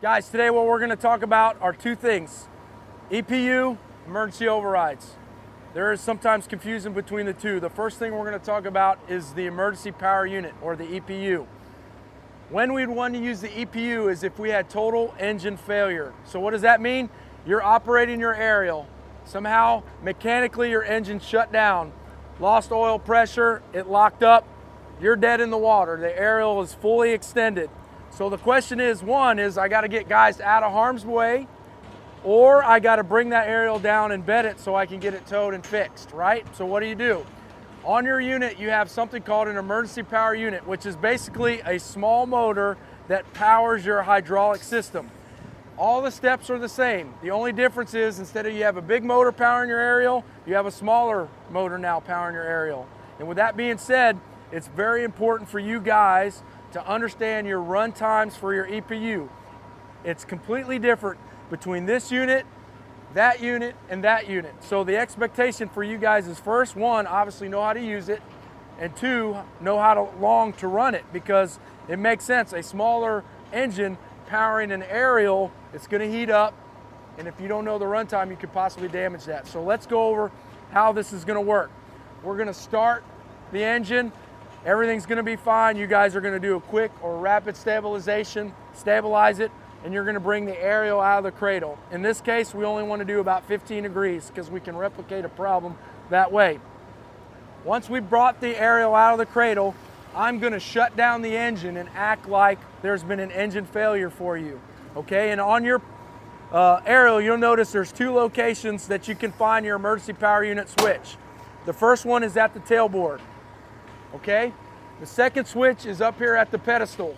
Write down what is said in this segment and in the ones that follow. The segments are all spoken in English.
Guys, today what we're going to talk about are two things: EPU, emergency overrides. There is sometimes confusion between the two. The first thing we're going to talk about is the emergency power unit, or the EPU. When we'd want to use the EPU is if we had total engine failure. So what does that mean? You're operating your aerial. Somehow, mechanically, your engine shut down. Lost oil pressure, it locked up, you're dead in the water. The aerial is fully extended. So the question is, one is I got to get guys out of harm's way, or I got to bring that aerial down and bed it so I can get it towed and fixed, right? So what do? On your unit, you have something called an emergency power unit, which is basically a small motor that powers your hydraulic system. All the steps are the same. The only difference is, instead of you have a big motor powering your aerial, you have a smaller motor now powering your aerial. And with that being said, it's very important for you guys to understand your run times for your EPU. It's completely different between this unit, and that unit. So the expectation for you guys is, first, one, obviously know how to use it, and two, know how long to run it, because it makes sense. A smaller engine powering an aerial, it's going to heat up, and if you don't know the runtime, you could possibly damage that. So let's go over how this is going to work. We're going to start the engine. Everything's going to be fine. You guys are going to do a quick or rapid stabilization, stabilize it, and you're going to bring the aerial out of the cradle. In this case, we only want to do about 15 degrees because we can replicate a problem that way. Once we brought the aerial out of the cradle, I'm going to shut down the engine and act like there's been an engine failure for you. Okay, and on your aerial, you'll notice there's two locations that you can find your emergency power unit switch. The first one is at the tailboard. Okay, the second switch is up here at the pedestal.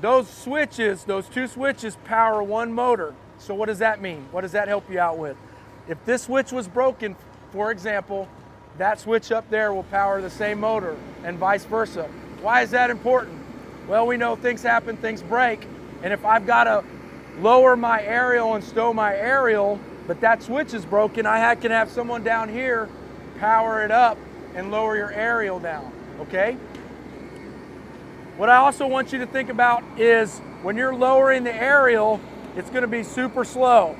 Those two switches power one motor. So what does that mean? What does that help you out with? If this switch was broken, for example, that switch up there will power the same motor, and vice versa. Why is that important? Well, we know things happen, things break, and if I've got to lower my aerial and stow my aerial, but that switch is broken, I can have someone down here power it up and lower your aerial down, okay? What I also want you to think about is, when you're lowering the aerial, it's going to be super slow,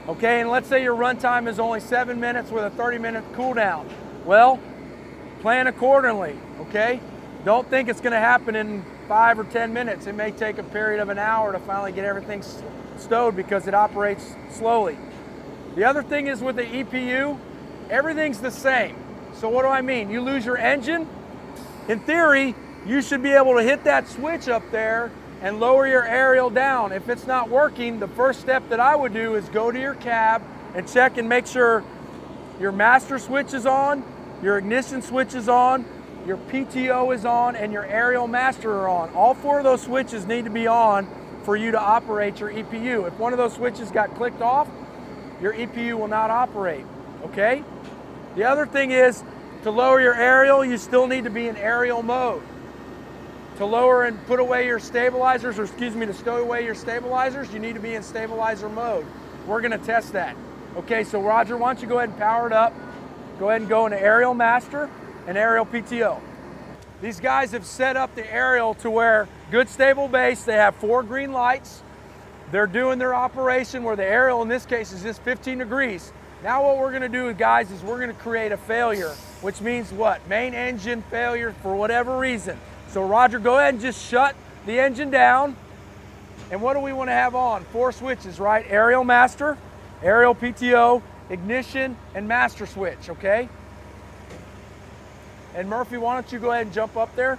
okay? And let's say your run time is only 7 minutes with a 30-minute cool down. Well, plan accordingly, okay? Don't think it's going to happen in 5 or 10 minutes. It may take a period of an hour to finally get everything stowed because it operates slowly. The other thing is, with the EPU, everything's the same. So what do I mean? You lose your engine, in theory, you should be able to hit that switch up there and lower your aerial down. If it's not working, the first step that I would do is go to your cab and check and make sure your master switch is on, your ignition switch is on, your PTO is on, and your aerial master are on. All four of those switches need to be on for you to operate your EPU. If one of those switches got clicked off, your EPU will not operate, okay? The other thing is, to lower your aerial, you still need to be in aerial mode. To lower and put away your stabilizers, or to stow away your stabilizers, you need to be in stabilizer mode. We're going to test that. Okay, so Roger, why don't you go ahead and power it up. Go ahead and go into aerial master and aerial PTO. These guys have set up the aerial to where good stable base. They have 4 green lights. They're doing their operation where the aerial in this case is just 15 degrees. Now what we're going to do, guys, is we're going to create a failure, which means what? Main engine failure for whatever reason. So Roger, go ahead and just shut the engine down. And what do we want to have on? 4 switches, right? Aerial master, aerial PTO, ignition, and master switch, okay? And Murphy, why don't you go ahead and jump up there?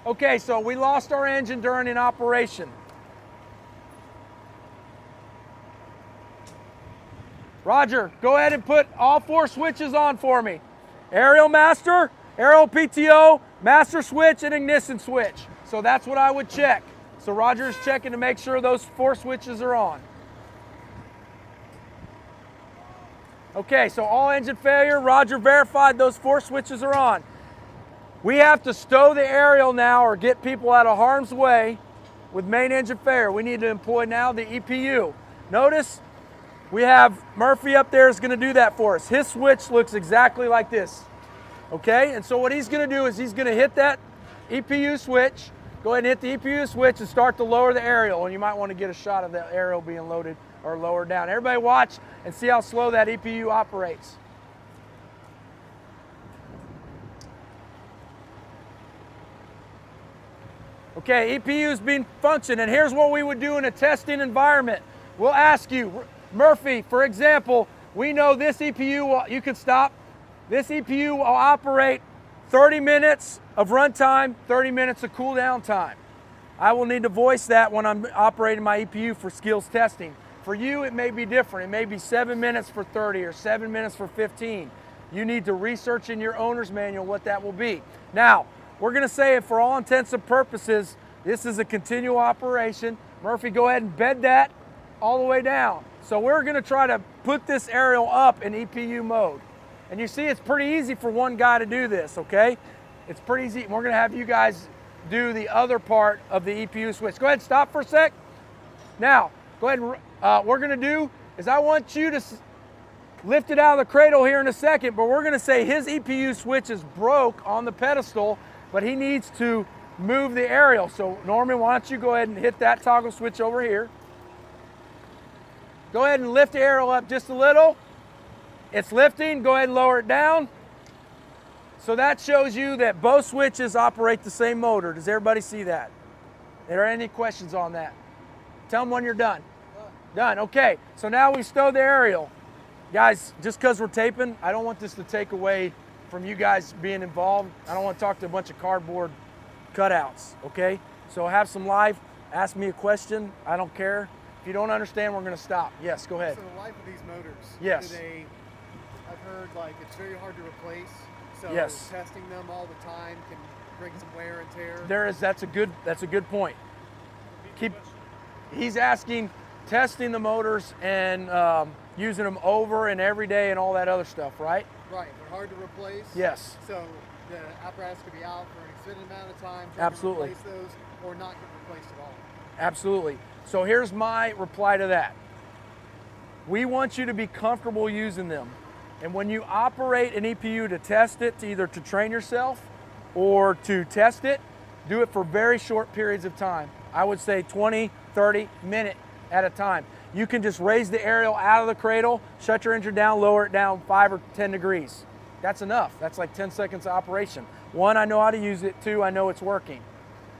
Okay, so we lost our engine during an operation. Roger, go ahead and put all 4 switches on for me. Aerial master, aerial PTO, master switch, and ignition switch. So that's what I would check. So Roger is checking to make sure those 4 switches are on. Okay, so all engine failure, Roger verified those 4 switches are on. We have to stow the aerial now, or get people out of harm's way with main engine failure. We need to employ now the EPU. Notice we have Murphy up there is going to do that for us. His switch looks exactly like this. Okay, and so what he's going to do is he's going to hit that EPU switch. go ahead and hit the EPU switch and start to lower the aerial, and you might want to get a shot of the aerial being loaded or lowered down. Everybody watch and see how slow that EPU operates. Okay, EPU's being functioned, and here's what we would do in a testing environment. We'll ask you, Murphy, for example, we know this EPU, you can stop. This EPU will operate 30 minutes of runtime, 30 minutes of cool down time. I will need to voice that when I'm operating my EPU for skills testing. For you, it may be different. It may be 7 minutes for 30 or 7 minutes for 15. You need to research in your owner's manual what that will be. Now, we're gonna say for all intents and purposes, this is a continual operation. Murphy, go ahead and bed that all the way down. So we're gonna try to put this aerial up in EPU mode. And you see it's pretty easy for one guy to do this, okay? It's pretty easy. We're gonna have you guys do the other part of the EPU switch. Go ahead, stop for a sec. Now, go ahead and what we're gonna do is I want you to lift it out of the cradle here in a second, but we're gonna say his EPU switch is broke on the pedestal, but he needs to move the aerial. So Norman, why don't you go ahead and hit that toggle switch over here. Go ahead and lift the aerial up just a little. It's lifting, go ahead and lower it down. So that shows you that both switches operate the same motor. Does everybody see that? Are there any questions on that? Tell them when you're done. Done, okay. So now we've stowed the aerial. Guys, just because we're taping, I don't want this to take away from you guys being involved. I don't want to talk to a bunch of cardboard cutouts, okay? So have some life, ask me a question, I don't care. If you don't understand, we're gonna stop. Yes, go ahead. So the life of these motors, yes. I've heard like it's very hard to replace, so yes. testing them all the time can bring some wear and tear. That's a good point. He's asking, testing the motors and using them over and every day and all that other stuff, right? Right, they're hard to replace. Yes. So the apparatus could be out for an extended amount of time. Absolutely. To replace those or not get replaced at all. Absolutely. So here's my reply to that. We want you to be comfortable using them. And when you operate an EPU to test it, to either to train yourself or to test it, do it for very short periods of time. I would say 20, 30 minutes at a time. You can just raise the aerial out of the cradle, shut your engine down, lower it down 5 or 10 degrees. That's enough. That's like 10 seconds of operation. 1, I know how to use it. 2, I know it's working.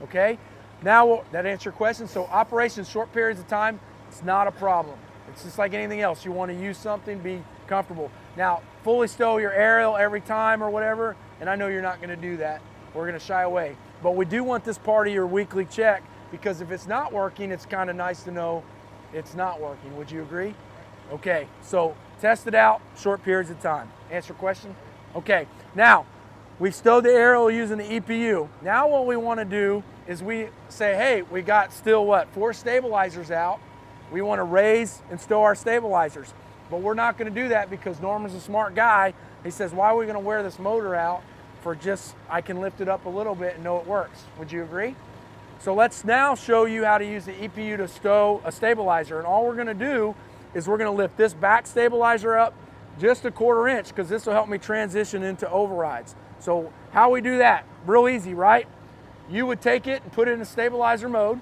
Okay? Now, that answer your question. So operation, short periods of time, it's not a problem. It's just like anything else. You want to use something, be comfortable. Now, fully stow your aerial every time or whatever, and I know you're not going to do that. We're going to shy away. But we do want this part of your weekly check, because if it's not working, it's kind of nice to know it's not working. Would you agree? Okay, so test it out, short periods of time. Answer your question? Okay, now, we've stowed the aerial using the EPU. Now what we want to do is we say, hey, we got still what, 4 stabilizers out. We want to raise and stow our stabilizers. But we're not going to do that because Norman's a smart guy. He says, why are we going to wear this motor out for just, I can lift it up a little bit and know it works. Would you agree? So let's now show you how to use the EPU to stow a stabilizer. And all we're going to do is we're going to lift this back stabilizer up just a 1/4 inch, because this will help me transition into overrides. So how we do that? Real easy, right? You would take it and put it in a stabilizer mode.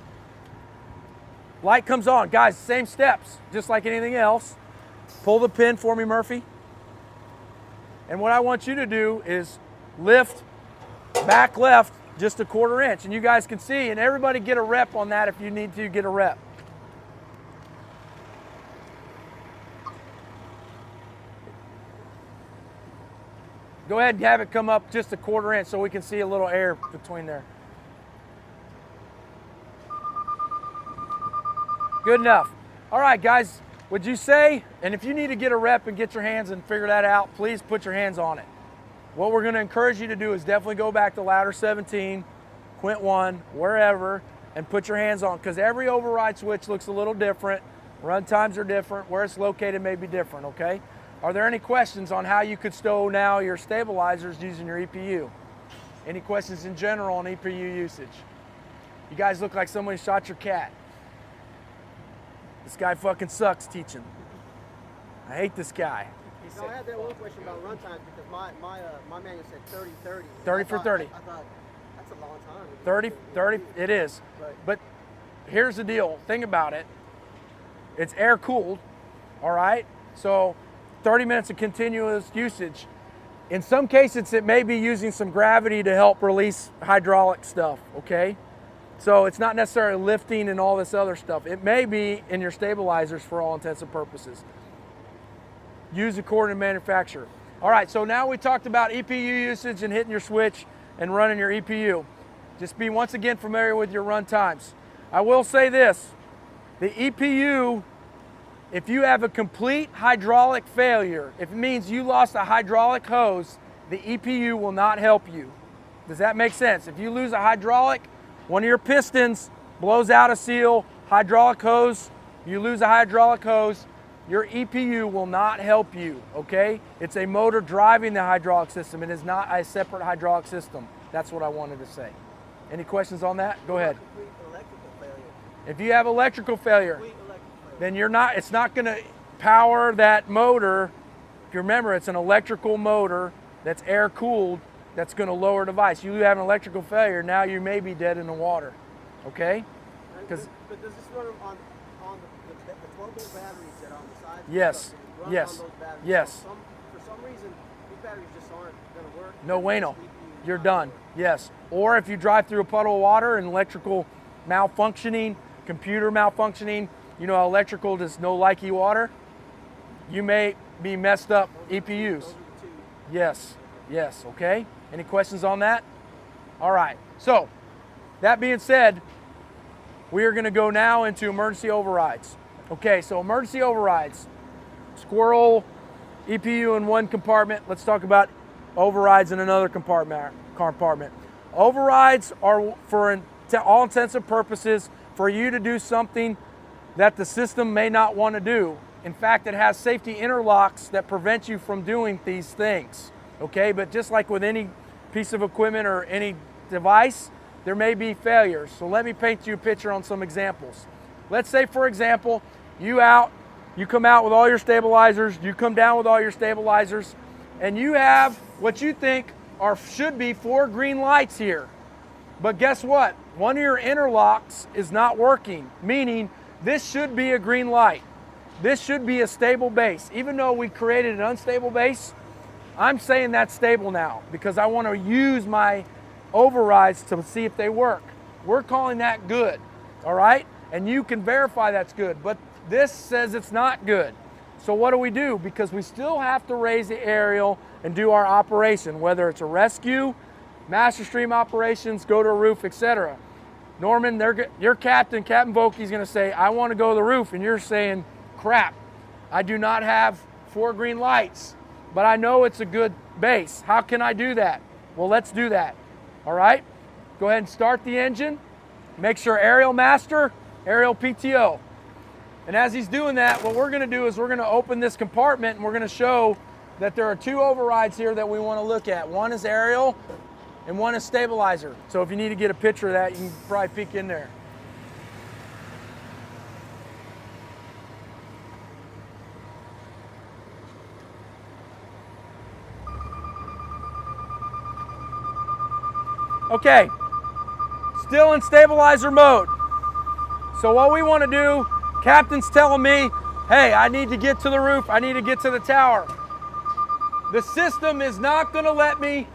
Light comes on. Guys, same steps, just like anything else. Pull the pin for me, Murphy. And what I want you to do is lift back left just a 1/4 inch. And you guys can see, and everybody get a rep on that if you need to get a rep. Go ahead and have it come up just a 1/4 inch so we can see a little air between there. Good enough. All right, guys, would you say, and if you need to get a rep and get your hands and figure that out, please put your hands on it. What we're going to encourage you to do is definitely go back to ladder 17, quint 1, wherever, and put your hands on, because every override switch looks a little different. Run times are different. Where it's located may be different, okay? Are there any questions on how you could stow now your stabilizers using your EPU? Any questions in general on EPU usage? You guys look like somebody shot your cat. This guy fucking sucks teaching. I hate this guy. No, I had that one question about run times because my manual said 30-30. 30 for 30. I That's a long time. 30, it is. Right. But here's the deal, think about it. It's air cooled, all right? So 30 minutes of continuous usage. In some cases, it may be using some gravity to help release hydraulic stuff, okay? So it's not necessarily lifting and all this other stuff. It may be in your stabilizers for all intents and purposes. Use according to manufacturer. All right, so now we talked about EPU usage and hitting your switch and running your EPU. Just be once again familiar with your run times. I will say this, the EPU, if you have a complete hydraulic failure, if it means you lost a hydraulic hose, the EPU will not help you. Does that make sense? If you lose a hydraulic, one of your pistons blows out a seal, hydraulic hose, you lose a hydraulic hose, your EPU will not help you, okay? It's a motor driving the hydraulic system. It is not a separate hydraulic system. That's what I wanted to say. Any questions on that? Go ahead. Electrical failure. If you have electrical failure, then it's not gonna power that motor. If you remember, it's an electrical motor that's air cooled that's gonna lower the device. You have an electrical failure, now you may be dead in the water, okay? But does this run on the 12-volt batteries that are on the side? Yes, yes, yes. So for some reason, these batteries just aren't gonna work. No bueno, you're done, yes. Or if you drive through a puddle of water and electrical malfunctioning, computer malfunctioning, you know, electrical does no likey water, you may be messed up EPUs. Yes, yes, okay? Any questions on that? All right, so that being said, we are gonna go now into emergency overrides. Okay, so emergency overrides, squirrel, EPU in one compartment. Let's talk about overrides in another compartment. Overrides are, for all intents and purposes, for you to do something that the system may not want to do. In fact, it has safety interlocks that prevent you from doing these things, okay? But just like with any piece of equipment or any device, there may be failures. So let me paint you a picture on some examples. Let's say, for example, you come out with all your stabilizers, you come down with all your stabilizers, and you have what you think should be 4 green lights here. But guess what? One of your interlocks is not working, meaning this should be a green light. This should be a stable base. Even though we created an unstable base, I'm saying that's stable now because I want to use my overrides to see if they work. We're calling that good, all right? And you can verify that's good, but this says it's not good. So what do? Because we still have to raise the aerial and do our operation, whether it's a rescue, master stream operations, go to a roof, etc. Norman, your captain, Captain Volke, is gonna say, I wanna go to the roof, and you're saying, crap, I do not have 4 green lights, but I know it's a good base. How can I do that? Well, let's do that, all right? Go ahead and start the engine. Make sure aerial master, aerial PTO. And as he's doing that, what we're gonna do is we're gonna open this compartment and we're gonna show that there are 2 overrides here that we wanna look at. One is aerial and one is stabilizer. So if you need to get a picture of that, you can probably peek in there. Okay, still in stabilizer mode. So what we want to do, captain's telling me, hey, I need to get to the roof, I need to get to the tower. The system is not going to let me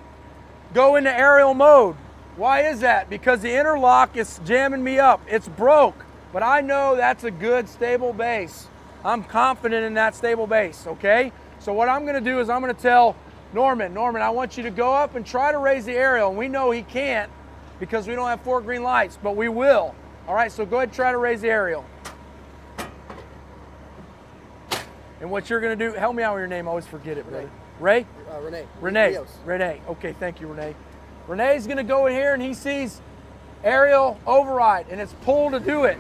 go into aerial mode. Why is that? Because the interlock is jamming me up. It's broke, but I know that's a good stable base. I'm confident in that stable base, okay? So what I'm going to do is I'm going to tell Norman, I want you to go up and try to raise the aerial. And we know he can't because we don't have 4 green lights, but we will. All right, so go ahead and try to raise the aerial. And what you're going to do, help me out with your name, I always forget it, brother. Ray? Renee. Renee. Renee. Okay, thank you, Renee. Renee's going to go in here and he sees aerial override and it's pull to do it.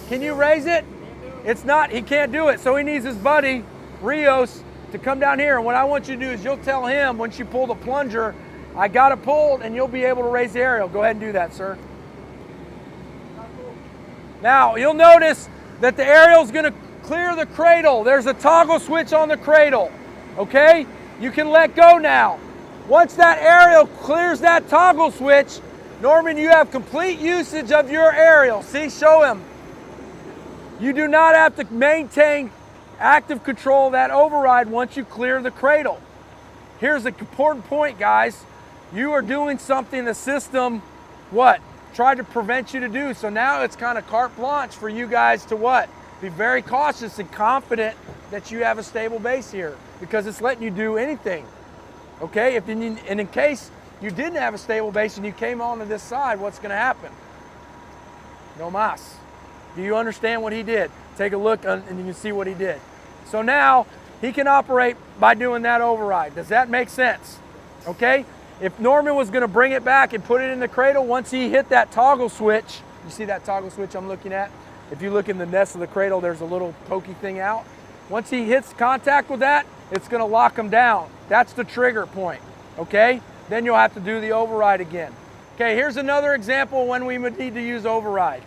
Can you raise it? It's not, he can't do it. So he needs his buddy, Rios, to come down here. And what I want you to do is you'll tell him once you pull the plunger, I got it pulled, and you'll be able to raise the aerial. Go ahead and do that, sir. Now, you'll notice that the aerial's going to clear the cradle. There's a toggle switch on the cradle, okay? You can let go now. Once that aerial clears that toggle switch, Norman, you have complete usage of your aerial. See, show him. You do not have to maintain active control of that override once you clear the cradle. Here's the important point, guys. You are doing something the system, what? Tried to prevent you to do. So now it's kind of carte blanche for you guys to what? Be very cautious and confident that you have a stable base here because it's letting you do anything. Okay, and in case you didn't have a stable base and you came onto this side, what's going to happen? No mas. Do you understand what he did? Take a look and you can see what he did. So now he can operate by doing that override. Does that make sense? Okay, if Norman was going to bring it back and put it in the cradle, once he hit that toggle switch, you see that toggle switch I'm looking at? If you look in the nest of the cradle, there's a little pokey thing out. Once he hits contact with that, it's going to lock him down. That's the trigger point, okay? Then you'll have to do the override again. Okay, here's another example when we would need to use override.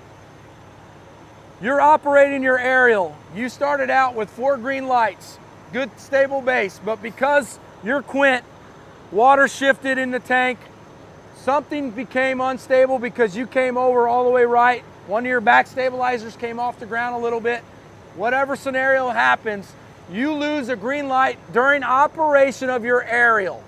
You're operating your aerial. You started out with 4 green lights, good stable base, but because your quint, water shifted in the tank, something became unstable because you came over all the way right. One of your back stabilizers came off the ground a little bit. Whatever scenario happens, you lose a green light during operation of your aerial.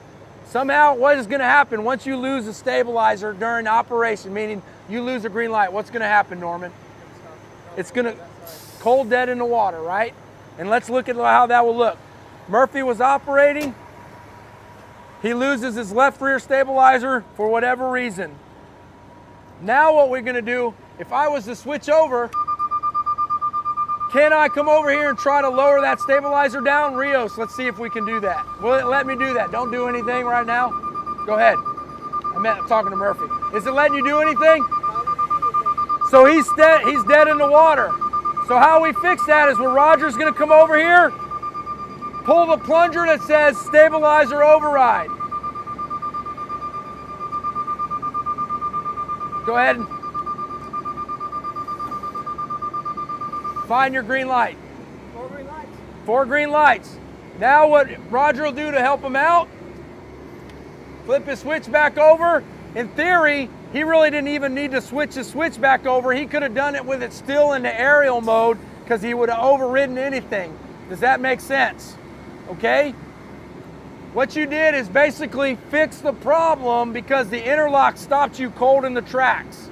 Somehow, what is going to happen once you lose a stabilizer during operation, meaning you lose a green light? What's going to happen, Norman? It's going to cold dead in the water, right? And let's look at how that will look. Murphy was operating. He loses his left rear stabilizer for whatever reason. Now what we're going to do, if I was to switch over, can I come over here and try to lower that stabilizer down? Rios, let's see if we can do that. Will it let me do that? Don't do anything right now. Go ahead. I'm talking to Murphy. Is it letting you do anything? So he's dead in the water. So how we fix that is where Roger's going to come over here, pull the plunger that says stabilizer override. Go ahead and find your green light. 4 green lights. 4 green lights. Now what Roger will do to help him out, flip his switch back over. In theory, he really didn't even need to switch his switch back over. He could have done it with it still in the aerial mode because he would have overridden anything. Does that make sense? Okay? What you did is basically fix the problem because the interlock stopped you cold in the tracks.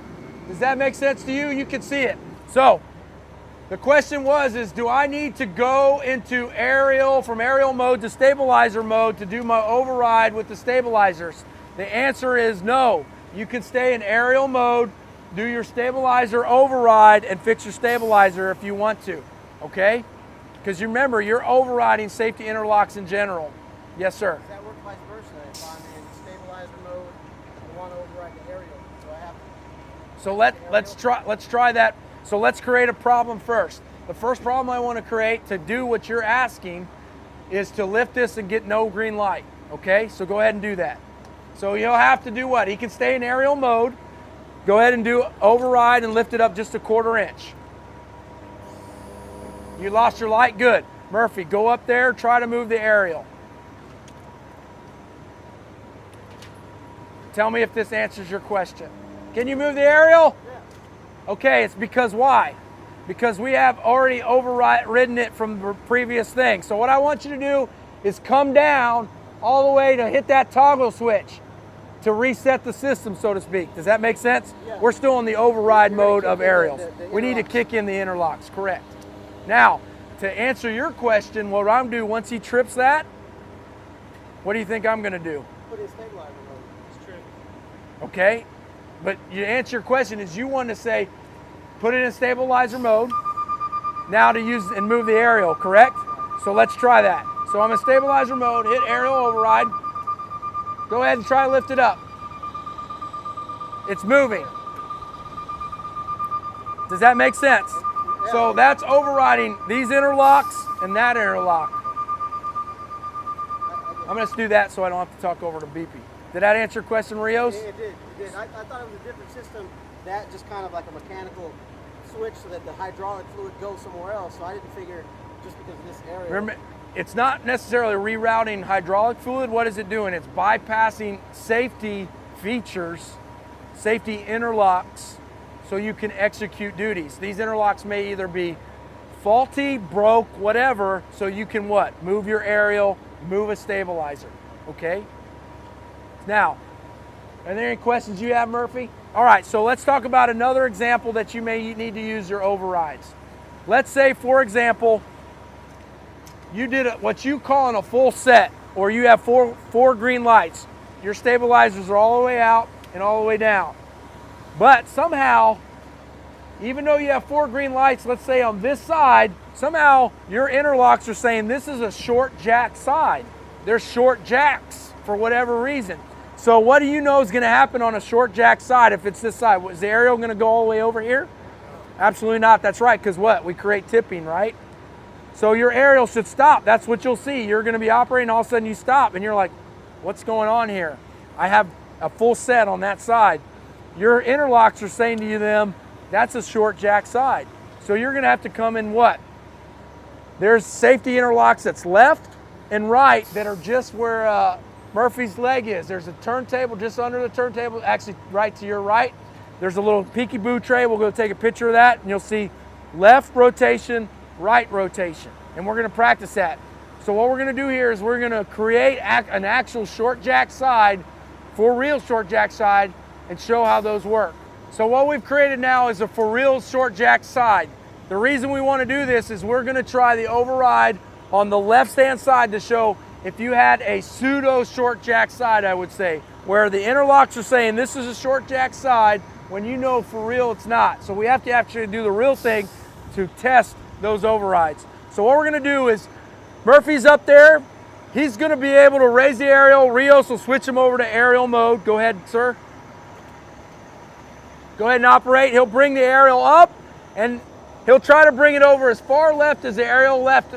Does that make sense to you? You can see it. So, the question is do I need to go into aerial, from aerial mode to stabilizer mode to do my override with the stabilizers? The answer is no. You can stay in aerial mode, do your stabilizer override, and fix your stabilizer if you want to, okay? Because you remember, you're overriding safety interlocks in general. Yes, sir? Does that work vice versa? If I'm in stabilizer mode, I want to override the aerial, so I have to... So let's try that. So let's create a problem first. The first problem I want to create to do what you're asking is to lift this and get no green light, okay? So go ahead and do that. So you'll have to do what? He can stay in aerial mode. Go ahead and do override and lift it up just a 1/4 inch. You lost your light? Good. Murphy, go up there, try to move the aerial. Tell me if this answers your question. Can you move the aerial? Yeah. Okay, it's because why? Because we have already overridden it from the previous thing. So what I want you to do is come down all the way to hit that toggle switch to reset the system, so to speak. Does that make sense? Yeah. We're still in the override mode of aerials. We need to kick in the interlocks, correct. Now, to answer your question, what I'm gonna do once he trips that, what do you think I'm gonna do? Put it in stabilizer mode. It's true. Okay, but you answer your question is you want to say, put it in stabilizer mode, now to use and move the aerial, correct? So let's try that. So I'm in stabilizer mode, hit aerial override. Go ahead and try to lift it up. It's moving. Does that make sense? Yeah. So that's overriding these interlocks and that interlock. I'm going to do that so I don't have to talk over to BP. Did that answer your question, Rios? Yeah, it did. It did. I thought it was a different system. That just kind of like a mechanical switch so that the hydraulic fluid goes somewhere else. So I didn't figure just because of this area. Remember, it's not necessarily rerouting hydraulic fluid. What is it doing? It's bypassing safety features safety interlocks so you can execute duties. These interlocks may either be faulty, broke, whatever, so you can what? Move your aerial, move a stabilizer, okay? Now, are there any questions you have, Murphy? All right, so let's talk about another example that you may need to use your overrides. Let's say, for example, you did what you call in a full set, or you have four green lights. Your stabilizers are all the way out and all the way down. But somehow, even though you have 4 green lights, let's say on this side, somehow your interlocks are saying this is a short jack side. They're short jacks for whatever reason. So what do you know is going to happen on a short jack side if it's this side? Is the aerial going to go all the way over here? Absolutely not. That's right, because what? We create tipping, right? So your aerial should stop. That's what you'll see. You're going to be operating, all of a sudden you stop, and you're like, what's going on here? I have a full set on that side. Your interlocks are saying to you that's a short jack side. So you're going to have to come in what? There's safety interlocks that's left and right that are just where Murphy's leg is. There's a turntable just under the turntable, actually right to your right. There's a little peekaboo tray. We'll go take a picture of that, and you'll see left rotation, right rotation. And we're going to practice that. So what we're going to do here is we're going to create an actual short jack side, for real short jack side, and show how those work. So what we've created now is a for real short jack side. The reason we want to do this is we're going to try the override on the left-hand side to show if you had a pseudo short jack side, I would say, where the interlocks are saying this is a short jack side when you know for real it's not. So we have to actually do the real thing to test those overrides. So what we're going to do is Murphy's up there. He's going to be able to raise the aerial. Rios will switch him over to aerial mode. Go ahead, sir. Go ahead and operate. He'll bring the aerial up, and he'll try to bring it over as far left as the aerial left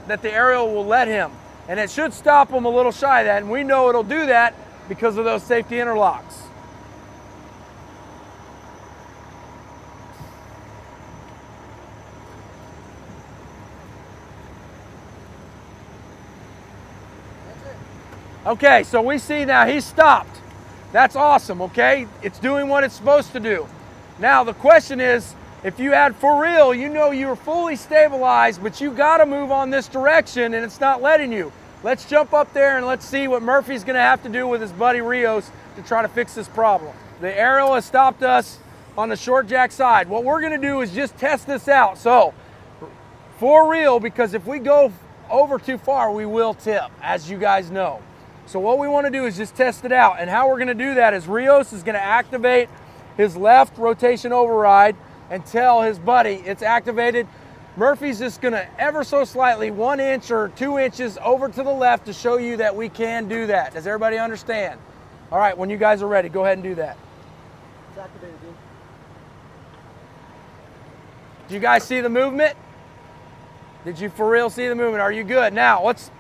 that the aerial will let him. And it should stop him a little shy of that, and we know it'll do that because of those safety interlocks. Okay, so we see now he's stopped. That's awesome, okay? It's doing what it's supposed to do. Now the question is, if you had for real, you know you're fully stabilized, but you gotta move on this direction and it's not letting you. Let's jump up there and let's see what Murphy's gonna have to do with his buddy Rios to try to fix this problem. The aerial has stopped us on the short jack side. What we're gonna do is just test this out. So, for real, because if we go over too far, we will tip, as you guys know. So what we want to do is just test it out. And how we're going to do that is Rios is going to activate his left rotation override and tell his buddy it's activated. Murphy's just going to ever so slightly 1 inch or 2 inches over to the left to show you that we can do that. Does everybody understand? All right, when you guys are ready, go ahead and do that. It's activated, dude. Did you guys see the movement? Did you for real see the movement? Are you good? Now, let's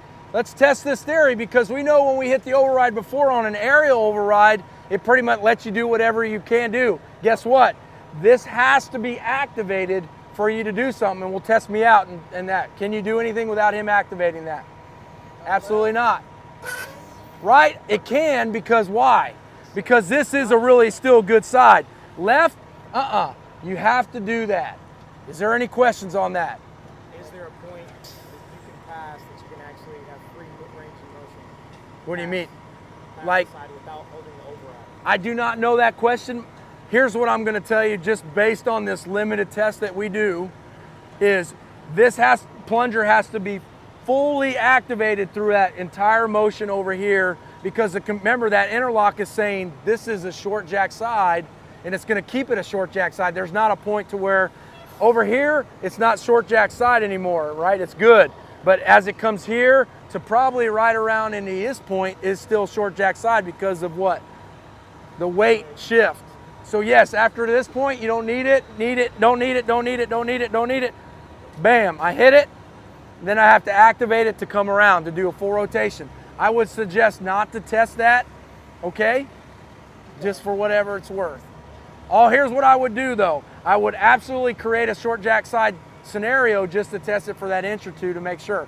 test this theory, because we know when we hit the override before on an aerial override, it pretty much lets you do whatever you can do. Guess what? This has to be activated for you to do something, and we'll test me out and that. Can you do anything without him activating that? Absolutely not. Right? It can, because why? Because this is a really still good side. Left? You have to do that. Is there any questions on that? Is there a point that you can pass that you can actually have free range of motion? What do you mean? Pass Like, the side without holding the override? I do not know that question. Here's what I'm going to tell you, just based on this limited test that we do, is this plunger has to be fully activated through that entire motion over here, because remember that interlock is saying this is a short jack side, and it's going to keep it a short jack side. There's not a point to where over here it's not short jack side anymore, right? It's good. But as it comes here to probably right around into this point is still short jack side because of what? The weight shift. So yes, after this point, you don't need it, don't need it, don't need it, don't need it, don't need it. Bam, I hit it. Then I have to activate it to come around to do a full rotation. I would suggest not to test that, okay? Just for whatever it's worth. Here's what I would do though. I would absolutely create a short jack side scenario just to test it for that inch or two to make sure.